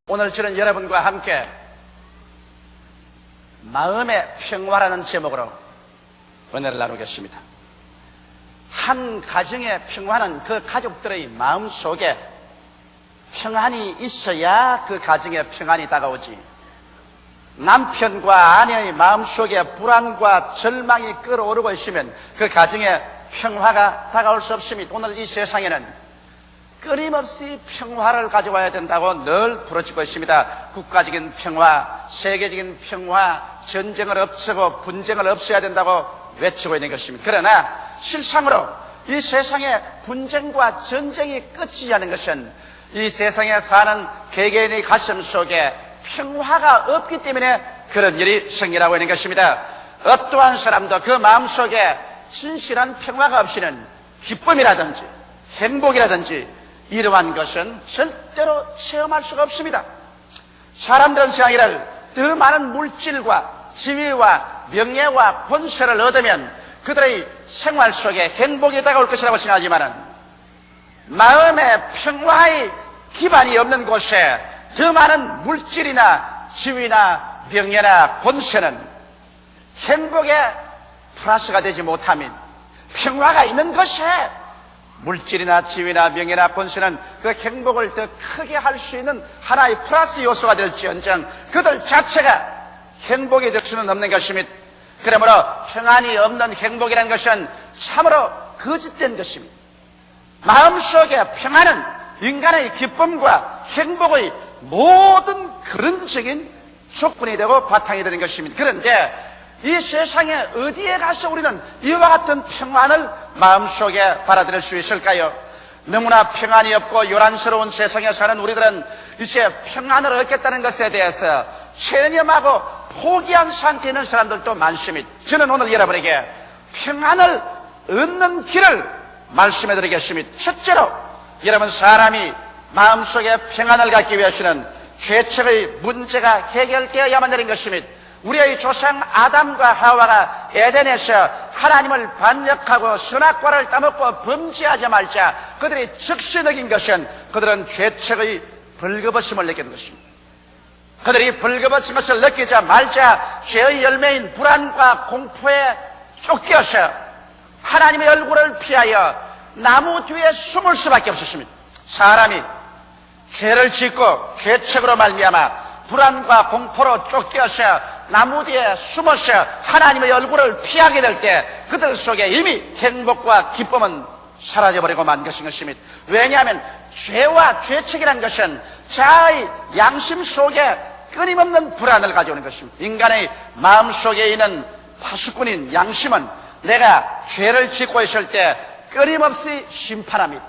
오늘 저는 여러분과 함께 마음의 평화라는 제목으로 은혜를 나누겠습니다. 한 가정의 평화는 그 가족들의 마음 속에 평안이 있어야 그 가정에 평안이 다가오지, 남편과 아내의 마음 속에 불안과 절망이 끓어오르고 있으면 그 가정에 평화가 다가올 수 없습니다. 오늘 이 세상에는 끊임없이 평화를 가져와야 된다고 늘 부르짖고 있습니다. 국가적인 평화, 세계적인 평화, 전쟁을 없애고 분쟁을 없애야 된다고 외치고 있는 것입니다. 그러나 실상으로 이 세상에 분쟁과 전쟁이 끝이지 않은 것은 이 세상에 사는 개개인의 가슴 속에 평화가 없기 때문에 그런 일이 생기라고 있는 것입니다. 어떠한 사람도 그 마음속에 진실한 평화가 없이는 기쁨이라든지 행복이라든지 이러한 것은 절대로 체험할 수가 없습니다. 사람들은 생각이를 더 많은 물질과 지위와 명예와 권세를 얻으면 그들의 생활 속에 행복이 다가올 것이라고 생각하지만 마음의 평화의 기반이 없는 곳에 더 많은 물질이나 지위나 명예나 권세는 행복에 플러스가 되지 못하면, 평화가 있는 것에 물질이나 지위나 명예나 권세는 그 행복을 더 크게 할 수 있는 하나의 플러스 요소가 될지언정 그들 자체가 행복이 될 수는 없는 것입니다. 그러므로 평안이 없는 행복이라는 것은 참으로 거짓된 것입니다. 마음속에 평안은 인간의 기쁨과 행복의 모든 근원적인 조건이 되고 바탕이 되는 것입니다. 그런데 이 세상에 어디에 가서 우리는 이와 같은 평안을 마음속에 받아들일 수 있을까요? 너무나 평안이 없고 요란스러운 세상에 사는 우리들은 이제 평안을 얻겠다는 것에 대해서 체념하고 포기한 상태에 있는 사람들도 많습니다. 저는 오늘 여러분에게 평안을 얻는 길을 말씀해 드리겠습니다. 첫째로 여러분, 사람이 마음속에 평안을 갖기 위해서는 죄책의 문제가 해결되어야만 되는 것입니다. 우리의 조상 아담과 하와가 에덴에서 하나님을 반역하고 선악과를 따먹고 범죄하자 말자 그들이 즉시 느낀 것은 그들은 죄책의 벌거벗음을 느끼는 것입니다. 그들이 벌거벗은 것을 느끼자 말자 죄의 열매인 불안과 공포에 쫓겨서 하나님의 얼굴을 피하여 나무 뒤에 숨을 수밖에 없었습니다. 사람이 죄를 짓고 죄책으로 말미암아 불안과 공포로 쫓겨서 나무 뒤에 숨어서 하나님의 얼굴을 피하게 될 때 그들 속에 이미 행복과 기쁨은 사라져버리고 만 것인 것입니다. 왜냐하면 죄와 죄책이라는 것은 자아의 양심 속에 끊임없는 불안을 가져오는 것입니다. 인간의 마음속에 있는 파수꾼인 양심은 내가 죄를 짓고 있을 때 끊임없이 심판합니다.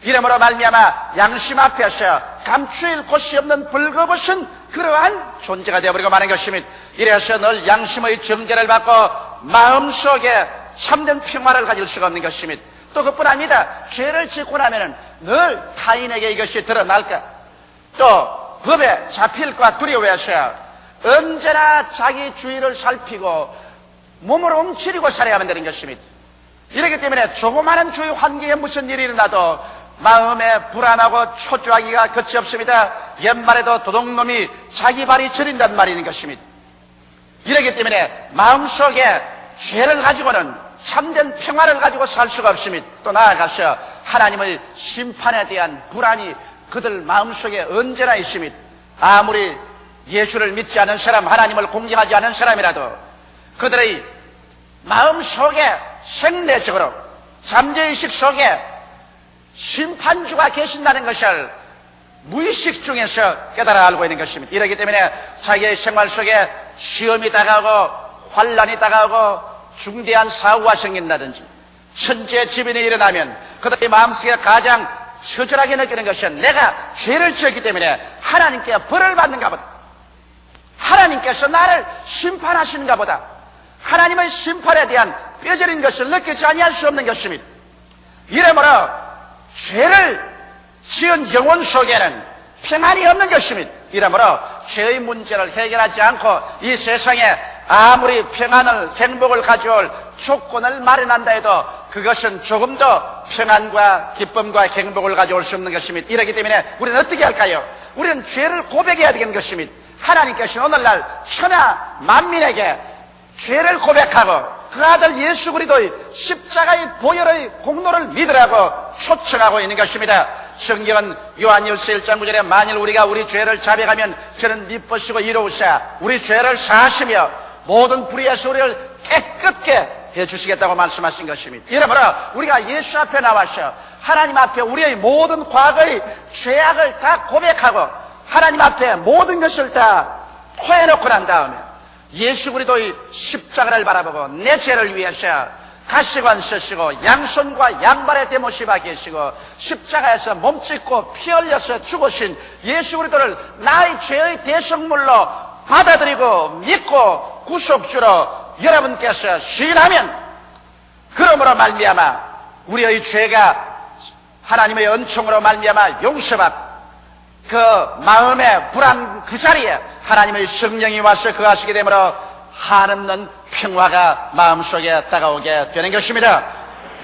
이러므로 말미암아 양심 앞에서 감추일 곳이 없는 벌거벗은 그러한 존재가 되어버리고 마는 것입니다. 이래서 늘 양심의 정죄를 받고 마음속에 참된 평화를 가질 수가 없는 것입니다. 또 그뿐 아닙니다. 죄를 짓고 나면 늘 타인에게 이것이 드러날까, 또 법에 잡힐까 두려워해서 언제나 자기 주의를 살피고 몸을 움츠리고 살아야만 되는 것입니다. 이렇기 때문에 조그마한 주위 환경에 무슨 일이 일어나도 마음에 불안하고 초조하기가 끝이 없습니다. 옛말에도 도둑놈이 자기 발이 저린다는 말이 있는 것입니다. 이렇기 때문에 마음속에 죄를 가지고는 참된 평화를 가지고 살 수가 없습니다. 또 나아가서 하나님의 심판에 대한 불안이 그들 마음속에 언제나 있습니다. 아무리 예수를 믿지 않은 사람, 하나님을 공경하지 않은 사람이라도 그들의 마음속에 생내적으로 잠재의식 속에 심판주가 계신다는 것을 무의식 중에서 깨달아 알고 있는 것입니다. 이렇기 때문에 자기의 생활 속에 시험이 다가오고 환란이 다가오고 중대한 사고가 생긴다든지 천재지변이 일어나면 그들의 마음속에 가장 처절하게 느끼는 것은 내가 죄를 지었기 때문에 하나님께 벌을 받는가 보다, 하나님께서 나를 심판하시는가 보다, 하나님의 심판에 대한 뼈저린 것을 느끼지 아니할 수 없는 것입니다. 이러므로 죄를 지은 영혼 속에는 평안이 없는 것입니다. 이러므로 죄의 문제를 해결하지 않고 이 세상에 아무리 평안을 행복을 가져올 조건을 마련한다 해도 그것은 조금도 평안과 기쁨과 행복을 가져올 수 없는 것입니다. 이렇기 때문에 우리는 어떻게 할까요? 우리는 죄를 고백해야 되는 것입니다. 하나님께서는 오늘날 천하 만민에게 죄를 고백하고 그 아들 예수 그리스도의 십자가의 보혈의 공로를 믿으라고 초청하고 있는 것입니다. 성경은 요한일서 1장 9절에 만일 우리가 우리 죄를 자백하면 저는 미쁘시고 이로우사 우리 죄를 사하시며 모든 불의에서 우리를 깨끗게 해주시겠다고 말씀하신 것입니다. 이러므로 우리가 예수 앞에 나와서 하나님 앞에 우리의 모든 과거의 죄악을 다 고백하고 하나님 앞에 모든 것을 다 토해놓고 난 다음에 예수 그리스도의 십자가를 바라보고 내 죄를 위해서 가시관 쓰시고 양손과 양발에 대못이 박히시고 십자가에서 몸짓고 피 흘려서 죽으신 예수 그리스도를 나의 죄의 대성물로 받아들이고 믿고 구속주로 여러분께서 시인하면 그러므로 말미암아 우리의 죄가 하나님의 은총으로 말미암아 용서받고 그 마음의 불안 그 자리에 하나님의 성령이 와서 거하시게 되므로 한없는 평화가 마음속에 다가오게 되는 것입니다.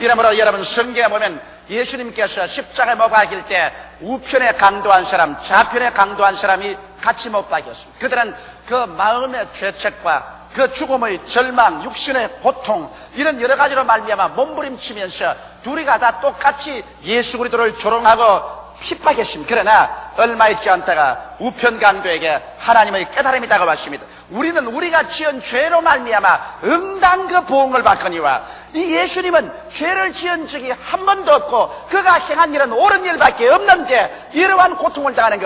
이러므로 여러분 성경에 보면 예수님께서 십자가에 못 박힐 때 우편에 강도한 사람, 좌편에 강도한 사람이 같이 못 박혔습니다. 그들은 그 마음의 죄책과 그 죽음의 절망, 육신의 고통 이런 여러 가지로 말미암아 몸부림치면서 둘이가 다 똑같이 예수 그리스도를 조롱하고 핍박했습니다. 그러나 얼마 있지 않다가 우편 강도에게 하나님의 깨달음이 다가왔습니다. 우리는 우리가 지은 죄로 말미암아 응당 그 보응을 받거니와 이 예수님은 죄를 지은 적이 한 번도 없고 그가 행한 일은 옳은 일밖에 없는데 이러한 고통을 당하는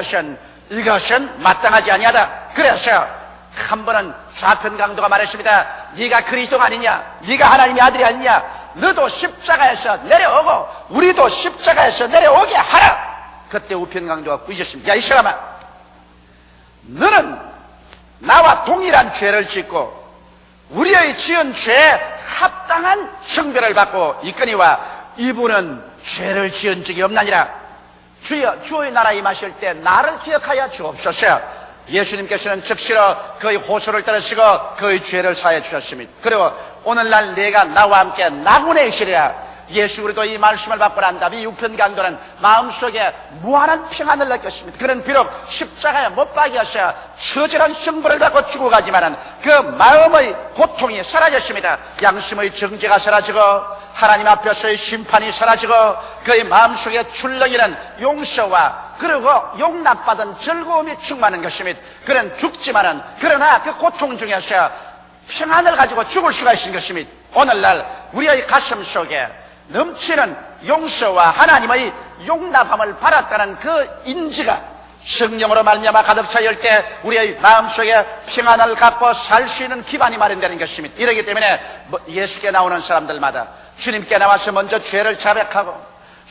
이것은 마땅하지 아니하다. 그래서 한 번은 좌편 강도가 말했습니다. 네가 그리스도가 아니냐, 네가 하나님의 아들이 아니냐, 너도 십자가에서 내려오고 우리도 십자가에서 내려오게 하라. 그때 우편 강도가 꾸짖었습니다. 야 이 사람아, 너는 나와 동일한 죄를 짓고 우리의 지은 죄에 합당한 형벌을 받고 있거니와 이분은 죄를 지은 적이 없나니라. 주여 주의 나라 임하실 때 나를 기억하여 주옵소서. 예수님께서는 즉시로 그의 호소를 들으시고 그의 죄를 사해 주셨습니다. 그리고 오늘날 내가 나와 함께 나군에 있으리라. 예수 그리스도 이 말씀을 받고 난 다음에 이 우편 강도는 마음속에 무한한 평안을 느꼈습니다. 그는 비록 십자가에 못 박여서 처절한 형벌을 받고 죽어가지만은 그 마음의 고통이 사라졌습니다. 양심의 정죄가 사라지고 하나님 앞에서의 심판이 사라지고 그의 마음속에 출렁이는 용서와 그리고 용납받은 즐거움이 충만한 것입니다. 그는 죽지만은 그러나 그 고통 중에서 평안을 가지고 죽을 수가 있는 것입니다. 오늘날 우리의 가슴 속에 넘치는 용서와 하나님의 용납함을 받았다는 그 인지가 성령으로 말미암아 가득 차일 때 우리의 마음속에 평안을 갖고 살 수 있는 기반이 마련되는 것입니다. 이러기 때문에 예수께 나오는 사람들마다 주님께 나와서 먼저 죄를 자백하고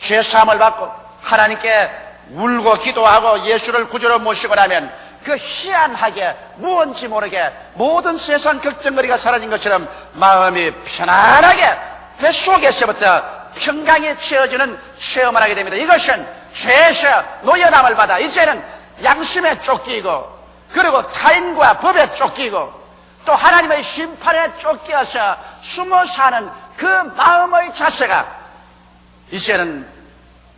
죄 사함을 받고 하나님께 울고 기도하고 예수를 구주로 모시고 나면 그 희한하게 무언지 모르게 모든 세상 걱정거리가 사라진 것처럼 마음이 편안하게 뱃속에서부터 평강에 채워지는 체험을 하게 됩니다. 이것은 죄에서 노여남을 받아 이제는 양심에 쫓기고 그리고 타인과 법에 쫓기고 또 하나님의 심판에 쫓겨서 숨어 사는 그 마음의 자세가 이제는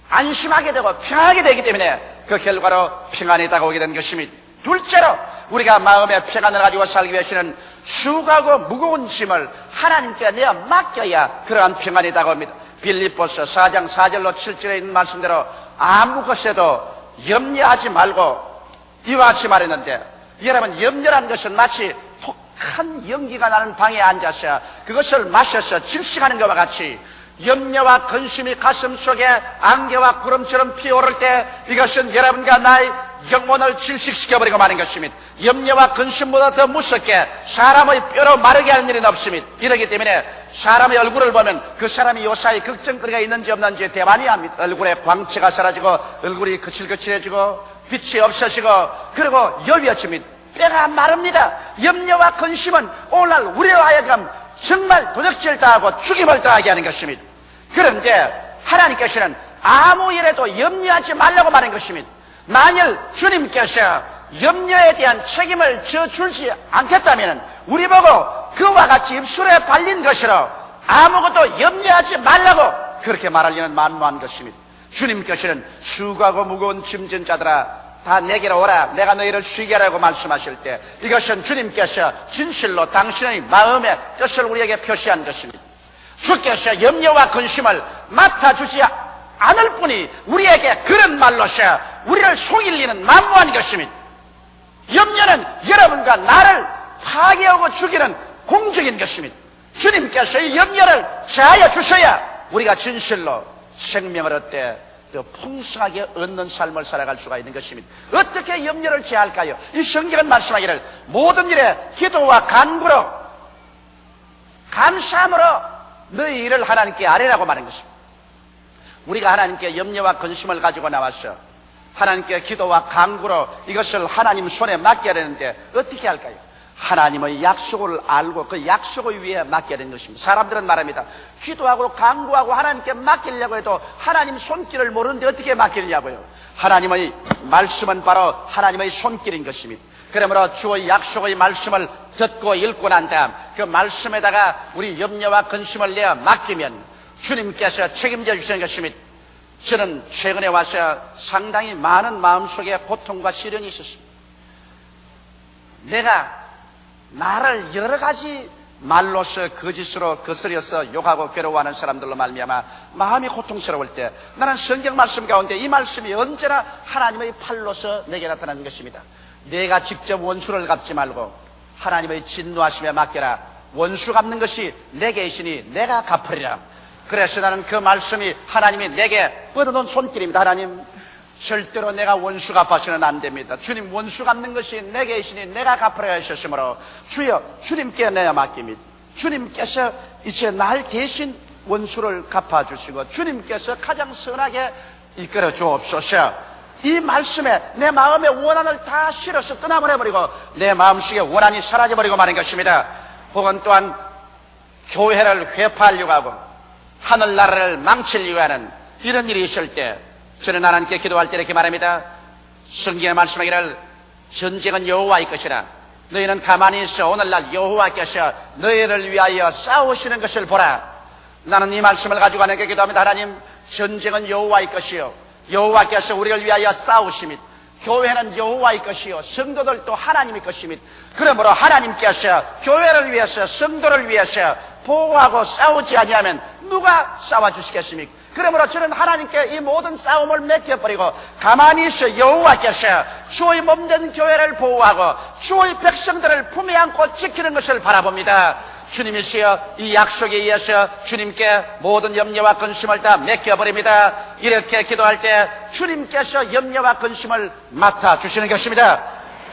안심하게 되고 평안하게 되기 때문에 그 결과로 평안이 다가오게 된 것입니다. 둘째로 우리가 마음의 평안을 가지고 살기 위해서는 수고하고 무거운 짐을 하나님께 내어 맡겨야 그러한 평안이 다가옵니다. 빌립보서 4장 4절로 7절에 있는 말씀대로 아무 것에도 염려하지 말고 이와 같이 말했는데 여러분 염려란 것은 마치 독한 연기가 나는 방에 앉아서 그것을 마셔서 질식하는 것과 같이 염려와 근심이 가슴 속에 안개와 구름처럼 피어오를 때 이것은 여러분과 나의 영혼을 질식시켜버리고 마는 것입니다. 염려와 근심보다 더 무섭게 사람의 뼈로 마르게 하는 일은 없습니다. 이러기 때문에 사람의 얼굴을 보면 그 사람이 요사이 걱정거리가 있는지 없는지 대만이 합니다. 얼굴에 광채가 사라지고 얼굴이 거칠거칠해지고 빛이 없어지고 그리고 여위어집니다. 뼈가 마릅니다. 염려와 근심은 오늘날 우리와 하여금 정말 도적질 당하고 죽임을 당하게 하는 것입니다. 그런데 하나님께서는 아무 일에도 염려하지 말라고 말한 것입니다. 만일 주님께서 염려에 대한 책임을 져주지 않겠다면 우리 보고 그와 같이 입술에 발린 것으로 아무것도 염려하지 말라고 그렇게 말할 리는 만무한 것입니다. 주님께서는 수고하고 무거운 짐진 자들아 다 내게로 오라 내가 너희를 쉬게 하라고 말씀하실 때 이것은 주님께서 진실로 당신의 마음의 뜻을 우리에게 표시한 것입니다. 주께서 염려와 근심을 맡아주지 않을 뿐이 우리에게 그런 말로서 우리를 속일 리는 만무한 것입니다. 염려는 여러분과 나를 파괴하고 죽이는 공적인 것입니다. 주님께서 이 염려를 제하여 주셔야 우리가 진실로 생명을 얻되 더 풍성하게 얻는 삶을 살아갈 수가 있는 것입니다. 어떻게 염려를 제할까요? 이 성경은 말씀하기를 모든 일에 기도와 간구로 감사함으로 너희 일을 하나님께 아뢰라고 말한 것입니다. 우리가 하나님께 염려와 근심을 가지고 나와서 하나님께 기도와 간구로 이것을 하나님 손에 맡겨야 되는데 어떻게 할까요? 하나님의 약속을 알고 그 약속을 위해 맡겨야 되는 것입니다. 사람들은 말합니다. 기도하고 간구하고 하나님께 맡기려고 해도 하나님 손길을 모르는데 어떻게 맡기려고요? 하나님의 말씀은 바로 하나님의 손길인 것입니다. 그러므로 주의 약속의 말씀을 듣고 읽고 난 다음 그 말씀에다가 우리 염려와 근심을 내어 맡기면 주님께서 책임져 주시는 것입니다. 저는 최근에 와서 상당히 많은 마음속에 고통과 시련이 있었습니다. 내가 나를 여러 가지 말로서 거짓으로 거스려서 욕하고 괴로워하는 사람들로 말미암아 마음이 고통스러울 때 나는 성경 말씀 가운데 이 말씀이 언제나 하나님의 팔로서 내게 나타나는 것입니다. 내가 직접 원수를 갚지 말고 하나님의 진노하심에 맡겨라. 원수 갚는 것이 내게 있으니 내가 갚으리라. 그래서 나는 그 말씀이 하나님이 내게 뻗어놓은 손길입니다. 하나님 절대로 내가 원수 갚아서는 안 됩니다. 주님 원수 갚는 것이 내게 있으니 내가 갚으려 하셨으므로 주여 주님께 내어 맡깁니다. 주님께서 이제 날 대신 원수를 갚아주시고 주님께서 가장 선하게 이끌어 주옵소서. 이 말씀에 내 마음의 원한을 다 실어서 떠나버려버리고 내 마음속에 원한이 사라져버리고 마는 것입니다. 혹은 또한 교회를 회파하려고 하고 하늘나라를 망치려고 하는 이런 일이 있을 때 저는 하나님께 기도할 때 이렇게 말합니다. 성경에 말씀하기를 전쟁은 여호와의 것이라 너희는 가만히 있어 오늘날 여호와께서 너희를 위하여 싸우시는 것을 보라. 나는 이 말씀을 가지고 하나님께 기도합니다. 하나님 전쟁은 여호와의 것이요 여호와께서 우리를 위하여 싸우십니다. 교회는 여호와의 것이요 성도들도 하나님의 것입니다. 그러므로 하나님께서 교회를 위해서 성도를 위해서 보호하고 싸우지 아니하면 누가 싸워주시겠습니까? 그러므로 저는 하나님께 이 모든 싸움을 맡겨버리고 가만히 있어 여호와께서 주의 몸된 교회를 보호하고 주의 백성들을 품에 안고 지키는 것을 바라봅니다. 주님이시여 이 약속에 의해서 주님께 모든 염려와 근심을 다 맡겨버립니다. 이렇게 기도할 때 주님께서 염려와 근심을 맡아주시는 것입니다.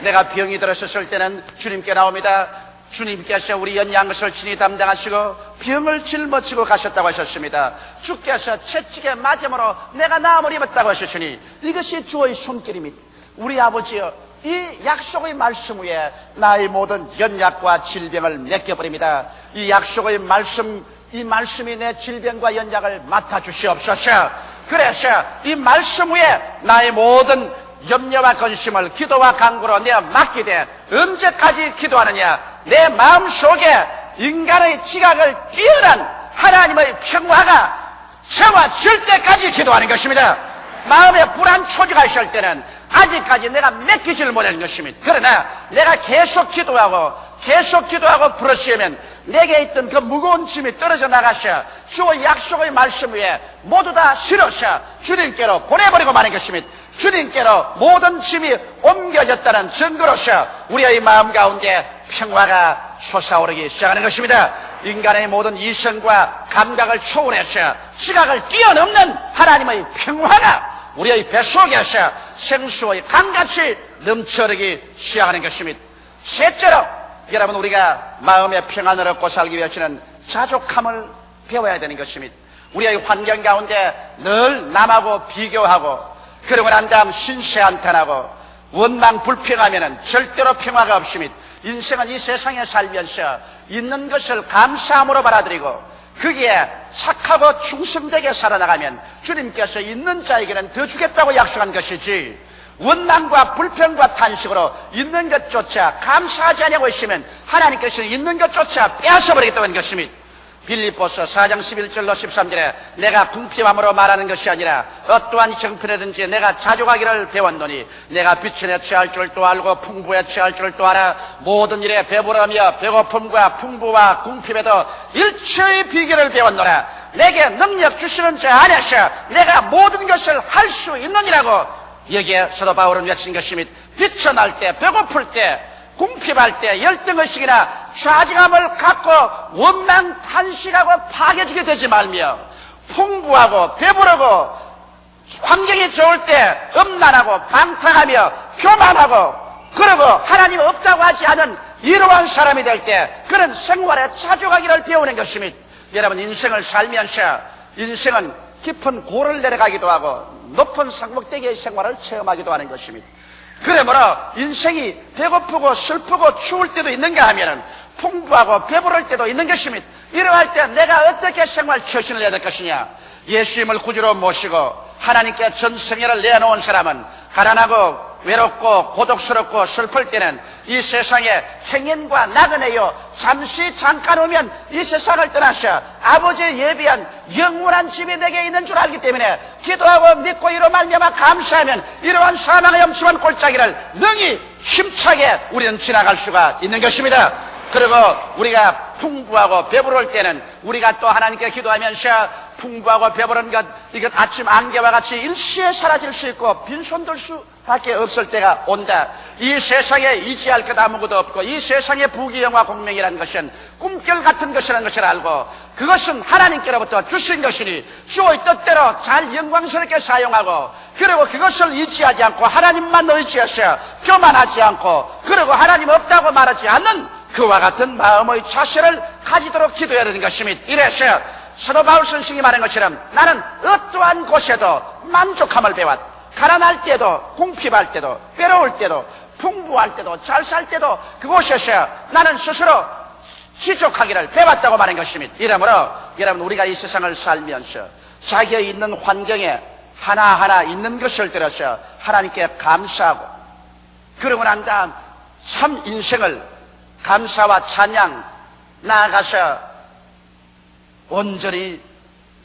내가 병이 들었을 때는 주님께 나옵니다. 주님께서 우리 연약한 것을 친히 담당하시고 병을 짊어지고 가셨다고 하셨습니다. 주께서 채찍에 맞음으로 내가 나음을 입었다고 하셨으니 이것이 주의 손길입니다. 우리 아버지여 이 약속의 말씀 위에 나의 모든 연약과 질병을 맡겨버립니다. 이 약속의 말씀, 이 말씀이 내 질병과 연약을 맡아주시옵소서. 그래서 이 말씀 위에 나의 모든 염려와 근심을 기도와 간구로 내어 맡기되 언제까지 기도하느냐? 내 마음속에 인간의 지각을 뛰어난 하나님의 평화가 채워질 때까지 기도하는 것입니다. 마음에 불안 초조가 있을 때는 아직까지 내가 맡기지를 못하는 것입니다. 그러나 내가 계속 기도하고 부르시면 내게 있던 그 무거운 짐이 떨어져 나가셔 주의 약속의 말씀 위에 모두 다 실어서 주님께로 보내버리고 마는 것입니다. 주님께로 모든 짐이 옮겨졌다는 증거로서 우리의 마음 가운데 평화가 솟아오르기 시작하는 것입니다. 인간의 모든 이성과 감각을 초월해서 지각을 뛰어넘는 하나님의 평화가 우리의 뱃속에서 생수의 강같이 넘쳐흐르기 시작하는 것입니다. 셋째로 여러분 우리가 마음의 평안을 얻고 살기 위해서는 자족함을 배워야 되는 것입니다. 우리의 환경 가운데 늘 남하고 비교하고 그러고 난 다음 신세한탄하고 원망 불평하면 절대로 평화가 없습니다. 인생은 이 세상에 살면서 있는 것을 감사함으로 받아들이고 거기에 착하고 충성되게 살아나가면 주님께서 있는 자에게는 더 주겠다고 약속한 것이지 원망과 불평과 탄식으로 있는 것조차 감사하지 않냐고 있으면 하나님께서는 있는 것조차 빼앗아버리겠다는 것입니다. 빌립보서 4장 11절로 13절에 내가 궁핍함으로 말하는 것이 아니라 어떠한 형편이든지 내가 자족하기를 배웠노니 내가 비천에 취할 줄도 알고 풍부에 취할 줄도 알아 모든 일에 배부르며 배고픔과 풍부와 궁핍에도 일체의 비결을 배웠노라. 내게 능력 주시는 자 안에서 내가 모든 것을 할 수 있느니라고 여기에 사도 바울은 외친 것이 및 비천할 때 배고플 때 궁핍할 때 열등의식이나 좌절감을 갖고 원망 탄식하고 파괴지게 되지 말며 풍부하고 배부르고 환경이 좋을 때 음란하고 방탕하며 교만하고 그러고 하나님 없다고 하지 않은 이러한 사람이 될 때 그런 생활에 자족하기를 배우는 것이며 여러분 인생을 살면서 인생은 깊은 고를 내려가기도 하고 높은 상복대기의 생활을 체험하기도 하는 것입니다. 그러므로 인생이 배고프고 슬프고 추울 때도 있는가 하면은 풍부하고 배부를 때도 있는 것입니다. 이러할 때 내가 어떻게 생활 처신을 해야 될 것이냐. 예수님을 구주로 모시고 하나님께 전생애를 내놓은 사람은 가난하고 외롭고 고독스럽고 슬플 때는 이 세상에 행인과 나그네요 잠깐 오면 이 세상을 떠나서 아버지의 예비한 영원한 집이 내게 있는 줄 알기 때문에 기도하고 믿고 이로 말미암아 감사하면 이러한 사망의 엄침한 골짜기를 능히 힘차게 우리는 지나갈 수가 있는 것입니다. 그리고 우리가 풍부하고 배부를 때는 우리가 또 하나님께 기도하면서 풍부하고 배부른 것 이것 아침 안개와 같이 일시에 사라질 수 있고 빈손들 수밖에 없을 때가 온다. 이 세상에 의지할 것 아무것도 없고 이 세상의 부귀영화 공명이라는 것은 꿈결 같은 것이라는 것을 알고 그것은 하나님께로부터 주신 것이니 주의 뜻대로 잘 영광스럽게 사용하고 그리고 그것을 의지하지 않고 하나님만 의지해서 교만하지 않고 그리고 하나님 없다고 말하지 않는 그와 같은 마음의 자세를 가지도록 기도해야 되는 것입니다. 이래서 사도 바울 선생이 말한 것처럼 나는 어떠한 곳에도 만족함을 배웠다. 가난할 때도 궁핍할 때도 외로울 때도 풍부할 때도 잘 살 때도 그곳에서 나는 스스로 지족하기를 배웠다고 말한 것입니다. 이러므로 여러분 우리가 이 세상을 살면서 자기의 있는 환경에 하나하나 있는 것을 들어서 하나님께 감사하고 그러고 난 다음 참 인생을 감사와 찬양 나아가서 온전히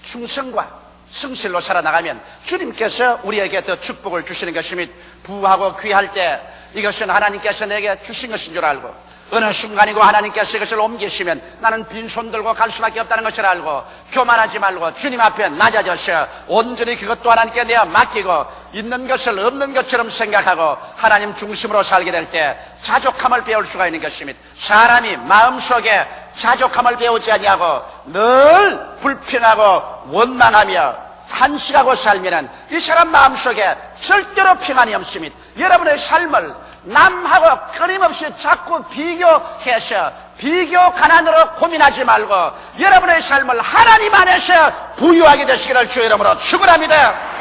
충성과 성실로 살아나가면 주님께서 우리에게 더 축복을 주시는 것입니다. 부하고 귀할 때 이것은 하나님께서 내게 주신 것인 줄 알고 어느 순간이고 하나님께서 이것을 옮기시면 나는 빈손 들고 갈 수밖에 없다는 것을 알고 교만하지 말고 주님 앞에 낮아져서 온전히 그것도 하나님께 내어 맡기고 있는 것을 없는 것처럼 생각하고 하나님 중심으로 살게 될 때 자족함을 배울 수가 있는 것입니다. 사람이 마음속에 자족함을 배우지 아니하고 늘 불평하고 원망하며 탄식하고 살면은 이 사람 마음속에 절대로 평안이 없습니다. 여러분의 삶을 남하고 끊임없이 자꾸 비교해서 비교 가난으로 고민하지 말고 여러분의 삶을 하나님 안에서 부유하게 되시기를 주의 이름으로 축원합니다.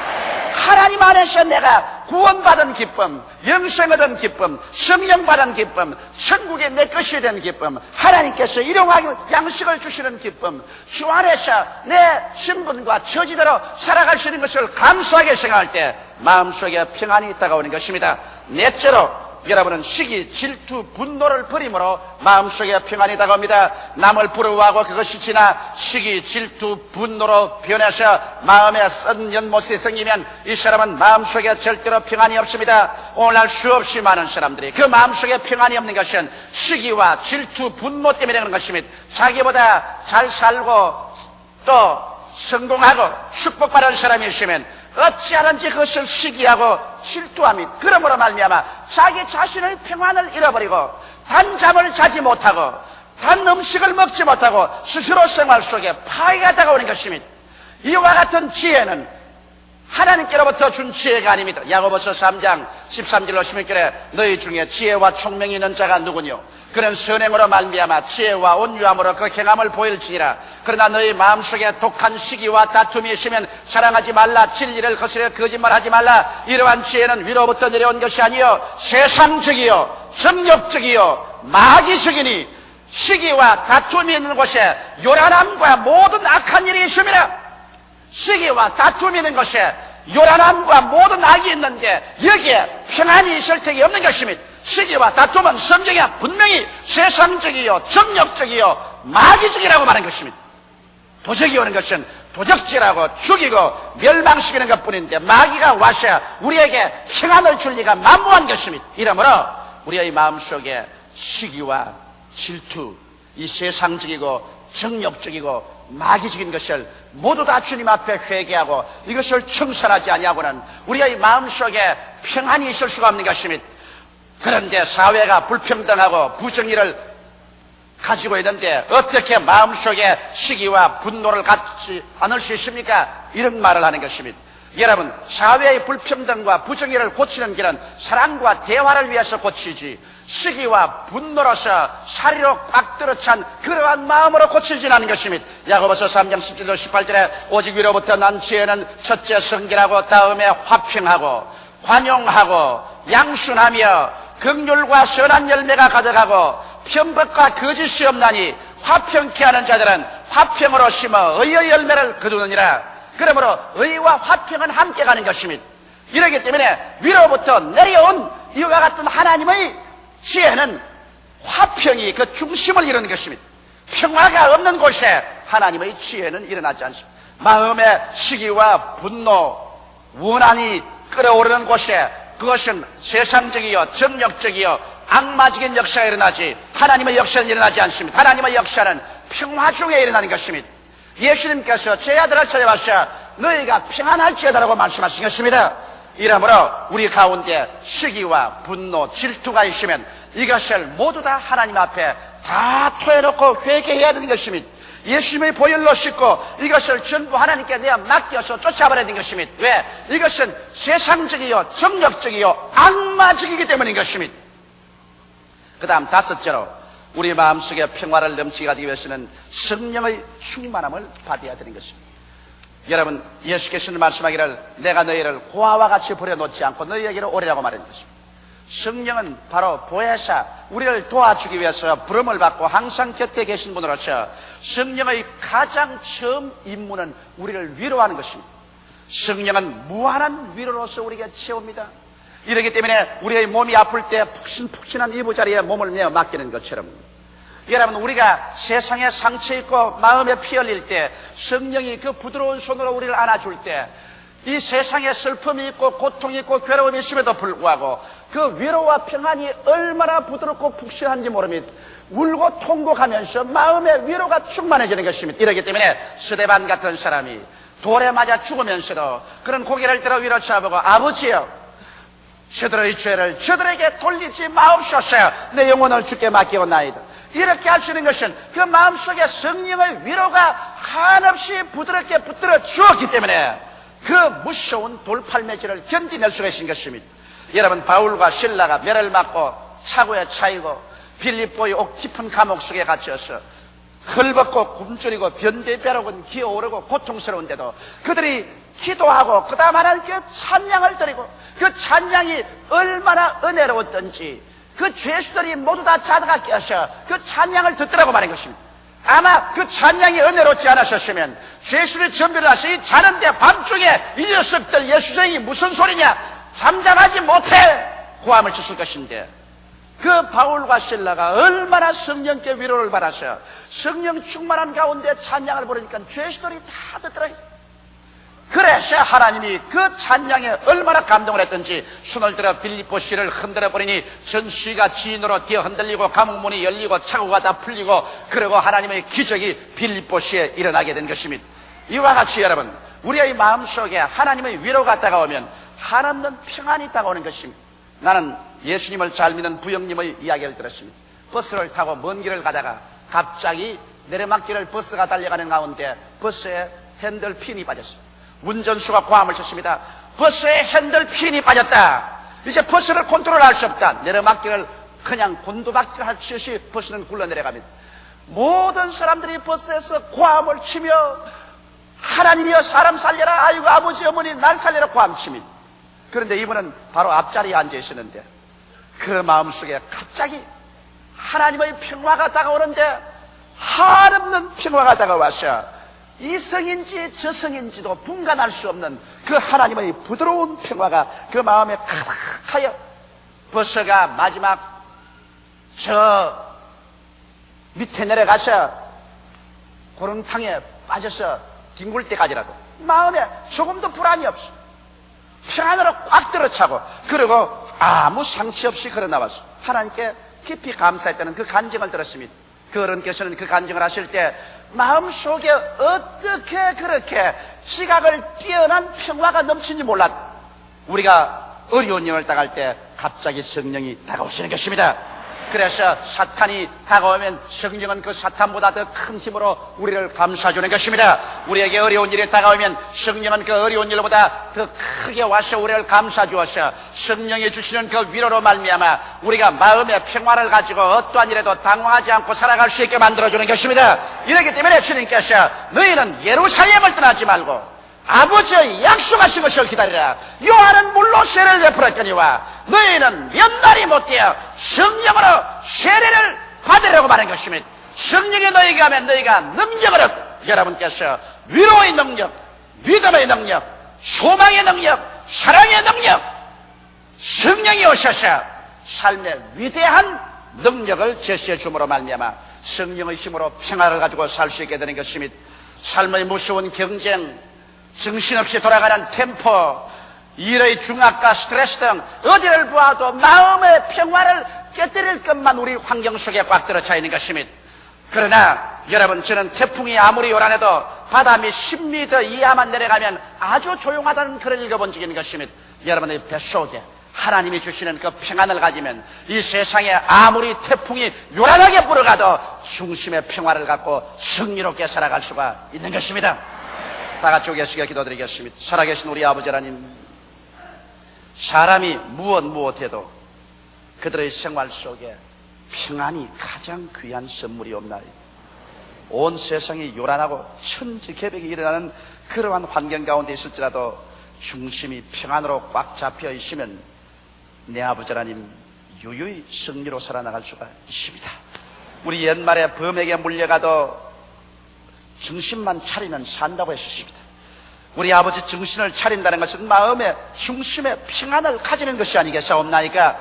하나님 안에서 내가 구원받은 기쁨, 영생 얻은 기쁨, 성령 받은 기쁨, 천국이 내 것이 된 기쁨, 하나님께서 일용할 양식을 주시는 기쁨, 주 안에서 내 신분과 처지대로 살아갈 수 있는 것을 감사하게 생각할 때 마음속에 평안이 다가오는 것입니다. 넷째로 여러분은 시기, 질투, 분노를 버림으로 마음속에 평안이 다가옵니다. 남을 부러워하고 그것이 지나 시기, 질투, 분노로 변해서 마음에 쓴 연못이 생기면 이 사람은 마음속에 절대로 평안이 없습니다. 오늘날 수없이 많은 사람들이 그 마음속에 평안이 없는 것은 시기와 질투, 분노 때문에 그런 것입니다. 자기보다 잘 살고 또 성공하고 축복받은 사람이 있으면 어찌하든지 그것을 시기하고 질투합니다. 그러므로 말미암아 자기 자신의 평안을 잃어버리고 단잠을 자지 못하고 단 음식을 먹지 못하고 스스로 생활 속에 파괴가 다가오는 것입니다. 이와 같은 지혜는 하나님께로부터 준 지혜가 아닙니다. 야고보서 3장 13절로 16절에 너희 중에 지혜와 총명이 있는 자가 누구뇨? 그는 선행으로 말미암아 지혜와 온유함으로 그 행함을 보일지니라. 그러나 너희 마음속에 독한 시기와 다툼이 있으면 사랑하지 말라. 진리를 거스려 거짓말하지 말라. 이러한 지혜는 위로부터 내려온 것이 아니요 세상적이요 정욕적이요 마귀적이니 시기와 다툼이 있는 곳에 요란함과 모든 악한 일이 있습니다. 시기와 다툼이 있는 곳에 요란함과 모든 악이 있는데 여기에 평안이 있을 턱이 없는 것입니다. 시기와 다툼은 성경에 분명히 세상적이요 정욕적이요 마귀적이라고 말한 것입니다. 도적이 오는 것은 도적질하고 죽이고 멸망시키는 것뿐인데 마귀가 와서 우리에게 평안을 줄 리가 만무한 것입니다. 이러므로 우리의 마음속에 시기와 질투, 이 세상적이고 정욕적이고 마귀적인 것을 모두 다 주님 앞에 회개하고 이것을 청산하지 아니하고는 우리의 마음속에 평안이 있을 수가 없는 것입니다. 그런데 사회가 불평등하고 부정의를 가지고 있는데 어떻게 마음속에 시기와 분노를 갖지 않을 수 있습니까? 이런 말을 하는 것입니다. 여러분, 사회의 불평등과 부정의를 고치는 길은 사랑과 대화를 위해서 고치지 시기와 분노로서 사리로 꽉 들어찬 그러한 마음으로 고치지 않는 것입니다. 야고보서 3장 17절 18절에 오직 위로부터 난 지혜는 첫째 성결하고 다음에 화평하고 관용하고 양순하며 긍휼과 선한 열매가 가득하고 편법과 거짓이 없나니 화평케 하는 자들은 화평으로 심어 의의 열매를 거두느니라. 그러므로 의와 화평은 함께 가는 것입니다. 이러기 때문에 위로부터 내려온 이와 같은 하나님의 지혜는 화평이 그 중심을 이루는 것입니다. 평화가 없는 곳에 하나님의 지혜는 일어나지 않습니다. 마음의 시기와 분노, 원한이 끓어오르는 곳에 그것은 세상적이요 정욕적이요 악마적인 역사가 일어나지 하나님의 역사는 일어나지 않습니다. 하나님의 역사는 평화 중에 일어나는 것입니다. 예수님께서 제 아들을 찾아와서 너희가 평안할지어다라고 말씀하신 것입니다. 이러므로 우리 가운데 시기와 분노, 질투가 있으면 이것을 모두 다 하나님 앞에 다 토해놓고 회개해야 되는 것입니다. 예수님의 보혈로 씻고 이것을 전부 하나님께 내가 맡겨서 쫓아버려야 되는 것입니다. 왜? 이것은 세상적이요 정욕적이요 악마적이기 때문인 것입니다. 그 다음 다섯째로 우리 마음속에 평화를 넘치게 하기 위해서는 성령의 충만함을 받아야 되는 것입니다. 여러분, 예수께서는 말씀하기를 내가 너희를 고아와 같이 버려놓지 않고 너희에게로 오리라고 말한 것입니다. 성령은 바로 보혜사, 우리를 도와주기 위해서 부름을 받고 항상 곁에 계신 분으로서 성령의 가장 처음 임무는 우리를 위로하는 것입니다. 성령은 무한한 위로로서 우리에게 채웁니다. 이렇기 때문에 우리의 몸이 아플 때 푹신푹신한 이부자리에 몸을 내어 맡기는 것처럼 여러분, 우리가 세상에 상처 있고 마음에 피 흘릴 때 성령이 그 부드러운 손으로 우리를 안아줄 때 이 세상에 슬픔이 있고 고통이 있고 괴로움이 있음에도 불구하고 그 위로와 평안이 얼마나 부드럽고 푹신한지 모릅니다. 울고 통곡하면서 마음의 위로가 충만해지는 것입니다. 이렇기 때문에 스데반 같은 사람이 돌에 맞아 죽으면서도 그런 고개를 들어 위로 쳐다보고 아버지여 저들의 죄를 저들에게 돌리지 마옵소서. 내 영혼을 주께 맡기옵나이다. 이렇게 할 수 있는 것은 그 마음속에 성령의 위로가 한없이 부드럽게 붙들어 주었기 때문에 그 무서운 돌팔매질을 견디낼 수가 있는 것입니다. 여러분, 바울과 실라가 매를 맞고 차고에 차이고 빌립보의 옥 깊은 감옥 속에 갇혀서 헐벗고 굶주리고 변대벼락은 기어오르고 고통스러운데도 그들이 기도하고 그 다음 하나님께 찬양을 드리고 그 찬양이 얼마나 은혜로웠던지 그 죄수들이 모두 다 자다가 깨어서 그 찬양을 듣더라고 말한 것입니다. 아마 그 찬양이 은혜롭지 않았었으면 죄수들이 전비를 하서 이 자는데 밤중에 이 녀석들 예수쟁이 무슨 소리냐 잠잠하지 못해 고함을 쳤을 것인데 그 바울과 실라가 얼마나 성령께 위로를 받아서 성령 충만한 가운데 찬양을 부르니까 죄수들이 다 듣더라고요. 그래서 하나님이 그 찬양에 얼마나 감동을 했던지 손을 들어 빌립보 씨를 흔들어 버리니 전시가 지인으로 뛰어 흔들리고 감옥문이 열리고 차고가 다 풀리고 그리고 하나님의 기적이 빌립보 씨에 일어나게 된 것입니다. 이와 같이 여러분, 우리의 마음속에 하나님의 위로가 다가오면 한없는 평안이 다가오는 것입니다. 나는 예수님을 잘 믿는 부형님의 이야기를 들었습니다. 버스를 타고 먼 길을 가다가 갑자기 내리막길을 버스가 달려가는 가운데 버스에 핸들핀이 빠졌습니다. 운전수가 고함을 쳤습니다. 버스에 핸들핀이 빠졌다. 이제 버스를 컨트롤할 수 없다. 내리막길을 그냥 곤두박질 하듯이 버스는 굴러내려갑니다. 모든 사람들이 버스에서 고함을 치며 하나님이여 사람 살려라, 아이고 아버지 어머니 날 살려라 고함칩니다. 그런데 이분은 바로 앞자리에 앉아 있었는데 그 마음속에 갑자기 하나님의 평화가 다가오는데 한없는 평화가 다가와서 이성인지 저성인지도 분간할 수 없는 그 하나님의 부드러운 평화가 그 마음에 가득하여 버스가 마지막 저 밑에 내려가서 고렁탕에 빠져서 뒹굴 때까지라도 마음에 조금도 불안이 없어 평안으로 꽉 들어차고 그리고 아무 상치 없이 걸어나와서 하나님께 깊이 감사했다는 그 간증을 들었습니다. 그 어른께서는 그 간증을 하실 때 마음속에 어떻게 그렇게 지각을 뛰어난 평화가 넘치는지 몰랐. 우리가 어려운 일을 당할 때 갑자기 성령이 다가오시는 것입니다. 그래서 사탄이 다가오면 성령은 그 사탄보다 더 큰 힘으로 우리를 감싸주는 것입니다. 우리에게 어려운 일이 다가오면 성령은 그 어려운 일보다 더 크게 와서 우리를 감싸주어서 성령이 주시는 그 위로로 말미암아 우리가 마음의 평화를 가지고 어떠한 일에도 당황하지 않고 살아갈 수 있게 만들어주는 것입니다. 이렇기 때문에 주님께서 너희는 예루살렘을 떠나지 말고 아버지의 약속하신 것을 기다리라. 요한은 물로 세례를 베풀었거니와 너희는 몇 날이 못되어 성령으로 세례를 받으려고 말한 것입니다. 성령이 너희가 하면 너희가 능력을 얻고 여러분께서 위로의 능력, 믿음의 능력, 소망의 능력, 사랑의 능력, 성령이 오셔서 삶의 위대한 능력을 제시해 줌으로 말미암아 성령의 힘으로 평화를 가지고 살 수 있게 되는 것입니다. 삶의 무서운 경쟁, 정신없이 돌아가는 템포, 일의 중압과 스트레스 등 어디를 보아도 마음의 평화를 깨뜨릴 것만 우리 환경 속에 꽉 들어차 있는 것입니다. 그러나 여러분, 저는 태풍이 아무리 요란해도 바다 밑 10m 이하만 내려가면 아주 조용하다는 글을 읽어본 적이 있는 것입니다. 여러분의 뱃속에 하나님이 주시는 그 평안을 가지면 이 세상에 아무리 태풍이 요란하게 불어가도 중심의 평화를 갖고 승리롭게 살아갈 수가 있는 것입니다. 다 같이 계시게 기도드리겠습니다. 살아계신 우리 아버지 하나님, 사람이 무엇해도 그들의 생활 속에 평안이 가장 귀한 선물이 없나요? 온 세상이 요란하고 천지개벽이 일어나는 그러한 환경 가운데 있을지라도 중심이 평안으로 꽉 잡혀 있으면 내 아버지 하나님 유유히 승리로 살아나갈 수가 있습니다. 우리 옛말에 범에게 물려가도 정신만 차리면 산다고 했습니다. 우리 아버지 정신을 차린다는 것은 마음의 중심에 평안을 가지는 것이 아니겠사옵나이까?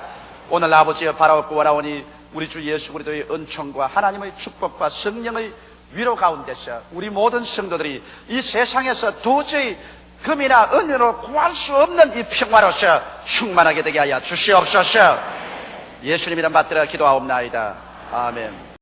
오늘 아버지여 바라옵고 원하오니 우리 주 예수 그리스도의 은총과 하나님의 축복과 성령의 위로 가운데서 우리 모든 성도들이 이 세상에서 도저히 금이나 은으로 구할 수 없는 이 평화로서 충만하게 되게 하여 주시옵소서. 예수님 이름 받들어 기도하옵나이다. 아멘.